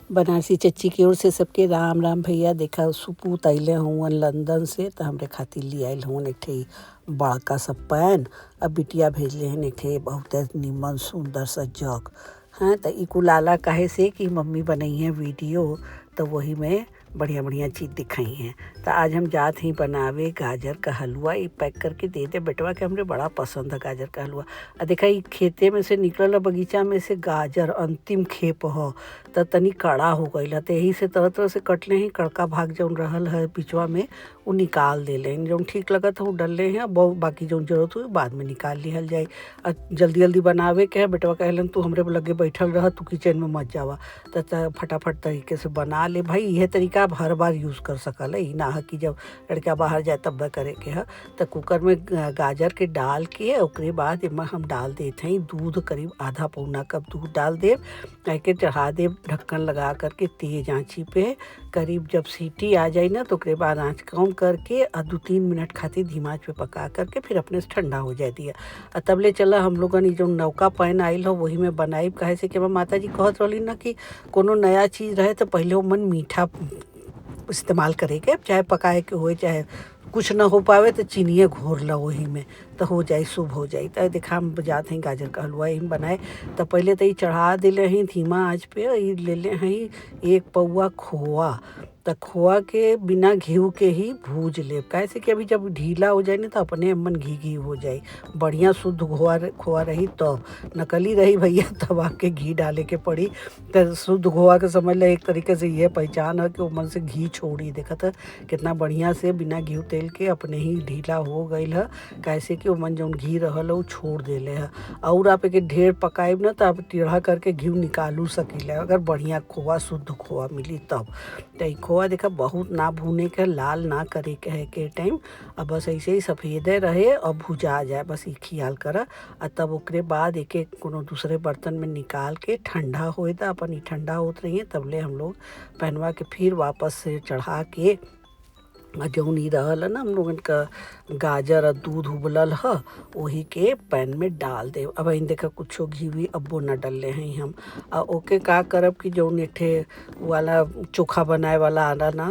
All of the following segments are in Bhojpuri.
बनारसी चच्ची की ओर से सबके राम राम भैया। देखा सुपूत अइले हुवन लंदन से तो हमरे खातिर ले आइल हुवन एक ठे बड़का सा पैन। अब बिटिया भेजले हन एक ठे बहुत निमन सुंदर सा जग। हाँ तो ई कुल आला काहे से कि मम्मी बनई है वीडियो, तो वही में बढ़िया बढ़िया चीज़ दिखाई हैं। तो आज हम जात ही बनावे गाजर का हलवा। ये पैक करके दे दे बेटवा के, हमरे बड़ा पसंद है गाजर का हलवा। देखा ये खेते में से निकलल बगीचा में से गाजर अंतिम खेप हो तो तनी कड़ा हो गई, तो यही से तरह तरह से कटले हैं। कड़का भाग जौन रहल है पिछवा में वो निकाल देले हैं, जौन ठीक लगत है वो डलले हैं। बहुत बाकी जौन जरूरत हुई बाद में निकाल लिहल जाए। जल्दी जल्दी बनावे के है। बेटवा कहलन तू हमरे लगे बैठल रह, तू किचन में मत जावा, तो फटाफट तरीके से बना ले भाई। यह तरीका आप हर बार यूज़ कर सकल है, ना है कि जब लड़का बाहर जाए तब करे के है। तो कुकर में गाजर के डाल के ओकरे बाद इमा हम डाल देते हैं दूध, करीब आधा पौना कप दूध डाल देव, के चढ़ा देव ढक्कन लगा करके तेज आंची पे। करीब जब सीटी आ जाए ना तो ओकरे बाद आँच कम करके 2-3 मिनट खातिर धीमा आंच पे पका करके फिर अपने से ठंडा हो जाए दिया। तबले चला हम लोगन जो नौका पैन आइल हो वही में बनाई। कहे से कि माता जी कहत रहली ना कि कोनो नया चीज़ रहे तो पहले वो मन मीठा इस्तेमाल करे के, चाहे पकाए के होए चाहे कुछ ना हो पावे तो चीनिए घोर लो वही में तो हो जाए, शुभ हो जाए। तो देखा हम जाते हैं गाजर का हलवा ही बनाए। तो पहले तो ये चढ़ा दिले हैं धीमा आंच पे। ये ले ले हैं 1 पौआ खोआ। तो खोआ के बिना घी के ही भूज ले, कैसे कि अभी जब ढीला हो जाए ना तो अपने मन घी घी हो जाए। बढ़िया शुद्ध खोआ रही तो, नकली रही भैया तब आके घी डाले के पड़ी। तो शुद्ध खोआ के समझ ले एक तरीके से ये पहचान है कि वो मन से घी छोड़ी। देखा था कितना बढ़िया से बिना घी तेल के अपने ही ढीला हो गई है। कैसे कि वो मन जौन घी रहल वो छोड़ देले है। और आप एक ढेर पकाएब ना तो आप टेढ़ा करके घी निकालू सकीले, अगर बढ़िया खोआ शुद्ध खोआ मिली तब। तो खोआ देखा बहुत ना भूने के, लाल ना करे के है के टाइम। अब बस ऐसे ही सफ़ेदे रहे और भुजा जाए, बस ये ख्याल करा। और तब ओकरे बाद एक एक कोनो दूसरे बर्तन में निकाल के ठंडा होए था। अपन ही ठंडा होत रही है तबले हम लोग पहनवा के फिर वापस से चढ़ा के जौन ही रहल है ना हम लोगन का गाजर और दूध उबलल है वही के पैन में डाल दे। अब इन देखा कुछो घी भी अब्बो न डलले हैं हम। ओके का करब कि जौन एक ठे वाला चोखा बनाए वाला आला ना,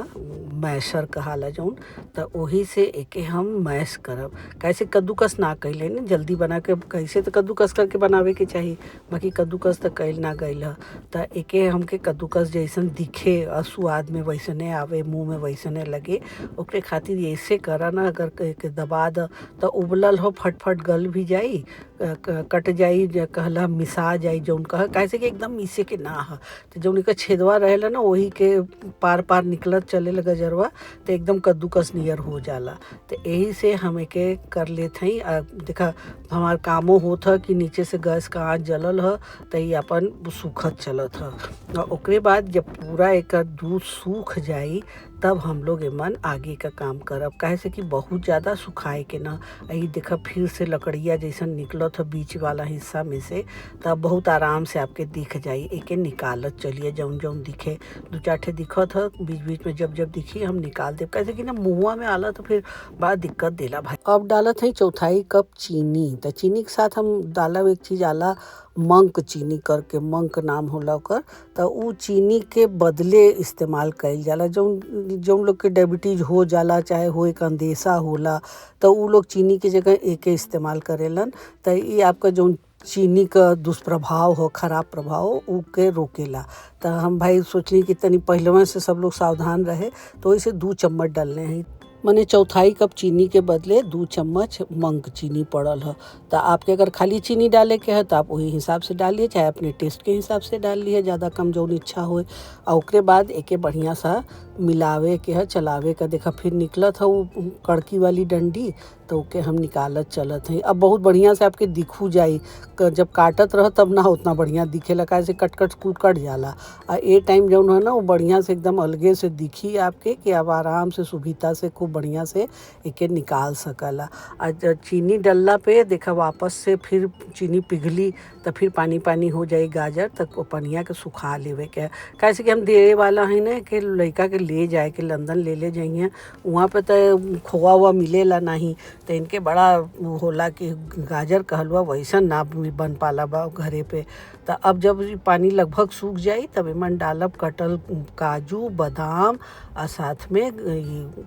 मैशर कहाला जौन, तो वही से एके हम मैश करब। कैसे कद्दूकस ना कैले ना जल्दी बना के, कैसे तो कद्दूकस करके बनावे के चाहिए, बाकी कद्दूकस तो कैल ना गईल है। तो एके हमके कद्दूकस जैसन दिखे और स्वाद में वैसने आवे, मुँह में वैसने लगे, ओकरे खातिर ऐसे करा ना। अगर के दबा द तो उबलल हो फटफट गल भी जाई, कट जाई, कहला मिसा जाई जौन कह। कैसे कि एकदम मिसे के ना है, तो जौन का छेदवा रहेला ना वही के पार पार निकलत चले लगा जरवा, तो एकदम कद्दूकस नियर हो जाला। तो यही से हम एके कर लेते हैं। देखा हमार कामों होत है कि नीचे से गैस का आँच जलल है तो ये अपन सूखत चलत है। और ओकरे बाद जब पूरा एक दूध सूख जाई तब हम लोग एमन आगे का काम करब। काहे से कि बहुत ज़्यादा सुखाए के ना। यही देखा फिर से लकड़िया जैसा निकलत है बीच वाला हिस्सा में से, तब बहुत आराम से आपके दिख जाई। एके निकालत चलिए जौन जौन दिखे, 2-4 ठे दिखत है बीच बीच में, जब जब दिखी हम निकाल देव। कैसे कि ना मुँहवा में आला तो फिर बड़ा दिक्कत देला भाई। अब डालत है 1/4 कप चीनी। तो चीनी के साथ हम डालब एक चीज़ आला मंक चीनी करके, मंक नाम होला ओकर। तो उ चीनी के बदले इस्तेमाल कइल जाला। जौन लोग के डायबिटीज हो जाला चाहे हो एक अंदेशा होला तो उ लोग चीनी के जगह एके इस्तेमाल करेलन। तो ये आपका जौन चीनी का दुष्प्रभाव हो, खराब प्रभाव उ के रोकेला। तो हम भाई सोचली कि तनी पहलवा से सब लोग सावधान रहे, तो इसे 2 चम्मच डालने हैं। मैंने 1/4 कप चीनी के बदले 2 चम्मच मंक चीनी पड़ल है। तो आपके अगर खाली चीनी डाले के है तो आप वही हिसाब से डालिए, चाहे अपने टेस्ट के हिसाब से डाल लिए, ज़्यादा कम जौन इच्छा हो। और ओकरे बाद एके बढ़िया सा मिलावे के है, चलावे का। देखा फिर निकलत है वो कड़की वाली डंडी, तो ओके हम निकालत चलत हैं। अब बहुत बढ़िया से आपके दिखू जाई, जब काटत रह तब ना उतना बढ़िया दिखे लगा, ऐसे कट कट जाला। और ये टाइम जौन है ना वो बढ़िया से एकदम अलगे से दिखी आपके कि अब आराम से सुविधा से खूब खूब बढ़िया से एके निकाल सकला। और चीनी डलला पे देखा वापस से फिर चीनी पिघली तो फिर पानी पानी हो जाई गाजर, तक पनिया के सुखा लेवे के। कैसे कि हम देवे वाला है ना कि लड़का के ले जाए के लंदन ले जाइए, वहाँ पे तो खोआ हुआ मिलेला नहीं, तो इनके बड़ा होला कि गाजर का हलवा वैसा ना बन पाला बा घरे पे। तो अब जब पानी लगभग सूख जाई तब एमन डालब कटल काजू बादाम और साथ में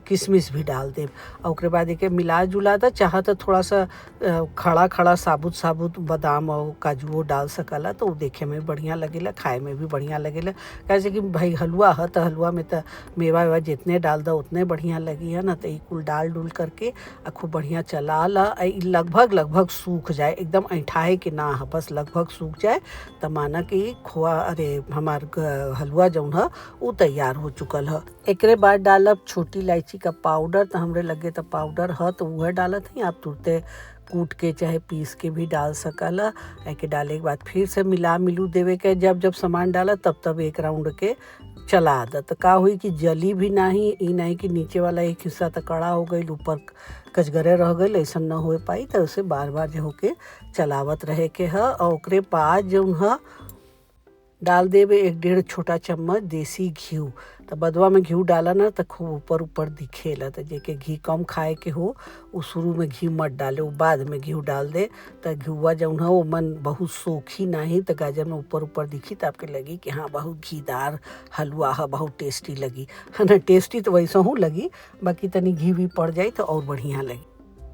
किशमिश भी डाल देब। और उसके बाद एक मिला जुला दा, चाह तो थोड़ा सा खड़ा खड़ा साबुत साबुत बादाम और काजू डाल सकला, तो वो देखे में बढ़िया लगेला, खाए में भी बढ़िया लगेला। कैसे कि भाई हलवा है तो हलवा में तो मेवा वेवा जितने डाल दो उतने बढ़िया लगी है ना। तो कुल डाल डूल करके खूब बढ़िया चला ला, लगभग सूख जाए, एकदम ऐठाए के ना है, बस लगभग सूख जाए तो माना कि खोआ हमार हलवा जौन है वो तैयार हो चुकल है। एकरे बाद डालब छोटी इलायची का पाउडर, तो हमरे लगे तो पाउडर है तो वह डालत ही, आप तुरते कूट के चाहे पीस के भी डाल सकला। एके डाले के बाद फिर से मिलू देवे के, जब सामान डाला तब एक राउंड के चला द। तो का हुई कि जली भी नहीं, ई नहीं कि नीचे वाला एक हिस्सा तो कड़ा हो गई ऊपर कचगरे रह गई, ऐसा न हो पाई। तो उसे बार बार जो होके चलावत रहे के है। और ओकरे बाद जौन है डाल देवे 1-1.5 छोटा चम्मच देसी घी। तो बदवा में घी डाला ना तो खूब ऊपर ऊपर दिखेला। तो जेके घी कम खाए के हो वो शुरू में घी मत डाले, वो बाद में घी डाल दे। तो घीवा जौन है वो मन बहुत सोखी नहीं, तो गाजर में ऊपर ऊपर दिखी तो आपके लगी कि हाँ बहुत घीदार हलवा है, बहुत टेस्टी लगी है ना। टेस्टी तो वैसा हूँ लगी, बाकी तनी घी भी पड़ जाए तो और बढ़िया लगी।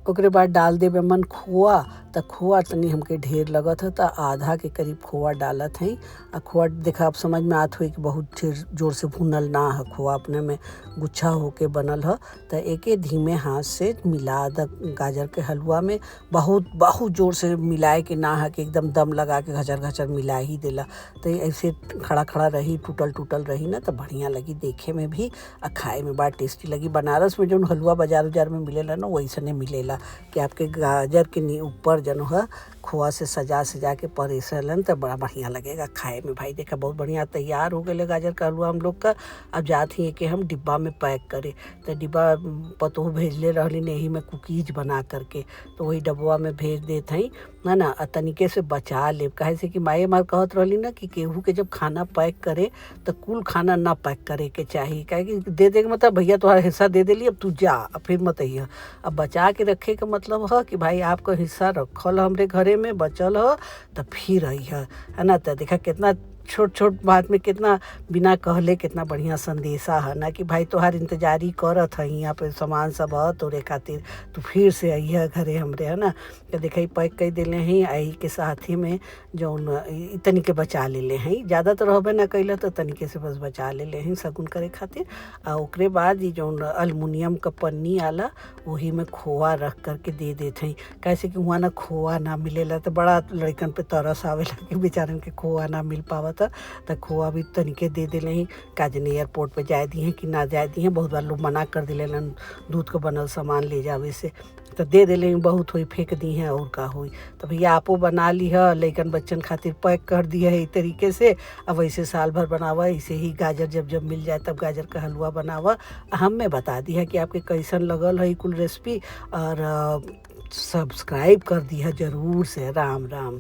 ओकरे बाद डाल देवे मन खोआ। तो खोआ तनी हमके ढेर लगत है तो आधा के करीब खोआ डालत है। आ खोआ देखा आप समझ में आत हुई कि बहुत जोर से भुनल ना है, खोआ अपने में गुच्छा होके बनल है। तो एके धीमे हाथ से मिला द गाजर के हलवा में, बहुत जोर से मिलाए के ना है कि एकदम दम लगा के घचर मिला ही देला। तो ऐसे खड़ा रही, टूटल रही ना तो बढ़िया लगी देखे में भी और खाए में बड़ा टेस्टी लगी। बनारस में जो हलवा बाजार में मिलेला ना वैसे नहीं मिलेला कि आपके गाजर के ऊपर जन है खोआ से सजा के परेसलन, तो बड़ा बढ़िया लगेगा खाए में। भाई देखा बहुत बढ़िया तैयार हो गए गाजर का हलवा हम लोग का। अब जाते हैं कि हम डिब्बा में पैक करें। तो डिब्बा पतोह भेजले रहली नहीं में कुकीज बना करके, तो वही डब्बा में भेज देते हैं है ना। तनिके से बचा ले, कहे से कि माए हमार कहत रहली ना कि केहू के जब खाना पैक करे तो कुल खाना ना पैक करे के चाहिए, कहे कि दे के मतलब भैया तुम्हारा हिस्सा दे देली अब तू जा, अब फिर मत अइहा। अब बचा के रखे का मतलब है कि भाई आपका हिस्सा रखल हमरे घरे में बचल हो तो फिर अइहा है ना। तो देखा कितना छोट बात में कितना बिना कहले कितना बढ़िया संदेशा है ना कि भाई तोहार इंतजारी करत है, यहाँ पे सामान सब है तोरे खातिर, तू फिर से अइहा घरे हमरे है ना। तो देखा पैक कर दिले हैं, आई के साथ ही में जौन तनिके बचा ले हैं, ज़्यादा तो रहबे ना कैला तो तनिके से बस बचा ले हैं सगुन करे खातिर। और ओकरे बाद ये जौन अल्मुनियम का पन्नी आला वही में खोआ रख करके दे देते हैं। कैसे कि वहाँ ना खोआ ना मिलेला तो बड़ा लड़कन पे तरस आवेला कि बेचारन के खोआ ना मिल पावत। तो खोआ भी तनिके दे दिले हैं। काजनी एयरपोर्ट पे जाए दिए कि ना जाए दिए, बहुत बार लोग मना कर दिले दूध का बनल सामान ले जावे से, तो दे दिले बहुत हुई फेंक दी हैं और का हुई। तो भैया आपो बना ली है, लेकिन बच्चन खातिर पैक कर दिया है इस तरीके से। अब वैसे साल भर बनावा, ऐसे ही गाजर जब मिल जाए तब गाजर का हलवा बनावा। हमें बता दी है कि आपके कैसन लगल है कुल रेसिपी, और सब्सक्राइब कर दी है ज़रूर से। राम राम।